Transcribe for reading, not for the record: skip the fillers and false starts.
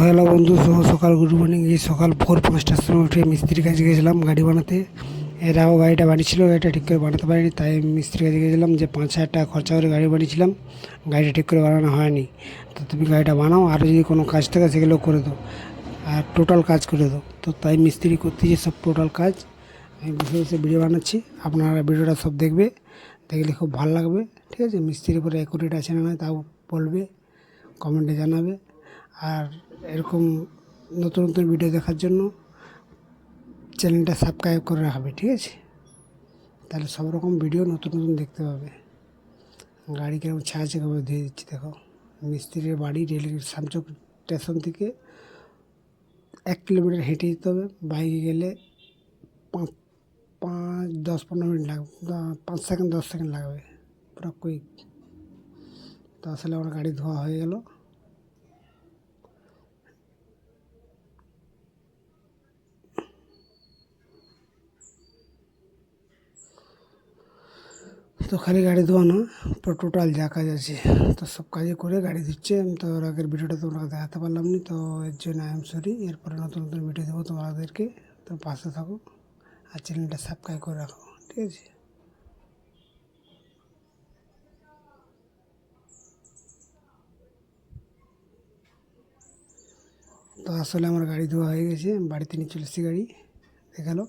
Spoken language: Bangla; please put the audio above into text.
হ্যালো বন্ধু, শুভ সকাল, গুড মর্নিং। এই সকাল ভোর 5টার সময় উঠে মিস্ত্রির কাছে গেছিলাম গাড়ি বানাতে। এর আগেও গাড়িটা বানিয়েছিল, গাড়িটা ঠিক করে বানাতে পারিনি, তাই মিস্ত্রির কাছে গেছিলাম যে 5,000 টাকা খরচা করে গাড়ি বানিয়েছিলাম, গাড়িটা ঠিক করে বানানো হয়নি, তো তুমি গাড়িটা বানাও, আরও যদি কোনো কাজ থাকে সেগুলো করে দাও, আর টোটাল কাজ করে দাও। তো তাই মিস্ত্রি করতেছে সব টোটাল কাজ। আমি বসে বসে ভিডিও বানাচ্ছি, আপনারা ভিডিওটা সব দেখবে, দেখলে খুব ভালো লাগবে। ঠিক আছে, মিস্ত্রির উপরে অ্যাকুরেট আছে না নয় তাও বলবে, কমেন্টে জানাবে। আর এরকম নতুন নতুন ভিডিও দেখার জন্য চ্যানেলটা সাবস্ক্রাইব করে রাখবে, ঠিক আছে? তাহলে সব রকম ভিডিও নতুন নতুন দেখতে পাবে। গাড়ি কেমন ছাড়ছে কেমন ধুয়ে দিচ্ছি দেখো। মিস্ত্রির বাড়ি রেলের সামচক স্টেশন থেকে 1 কিলোমিটার হেঁটে যেতে হবে, বাইকে গেলে 5-10-15 মিনিট লাগবে, 5 সেকেন্ড 10 সেকেন্ড লাগবে, পুরো কুইক। তো আসলে আমার গাড়ি ধোয়া হয়ে গেল। তো খালি গাড়ি ধোয়া না, পুরো টোটাল যা কাজ আছে তো সব কাজে করে গাড়ি দিচ্ছে। আমি তো ওর আগের ভিডিওটা তোমরা দেখাতে পারলাম না, তো এর জন্য আই এম সরি। এরপরে নতুন নতুন ভিডিও দেবো তোমাদেরকে, তো পাশে থাকো আর চ্যানেলটা সাবস্ক্রাইব করে রাখো, ঠিক আছে? তো আসলে আমার গাড়ি ধোয়া হয়ে গেছে, বাড়িতে নিয়ে চলে এসেছি গাড়ি দেখালো।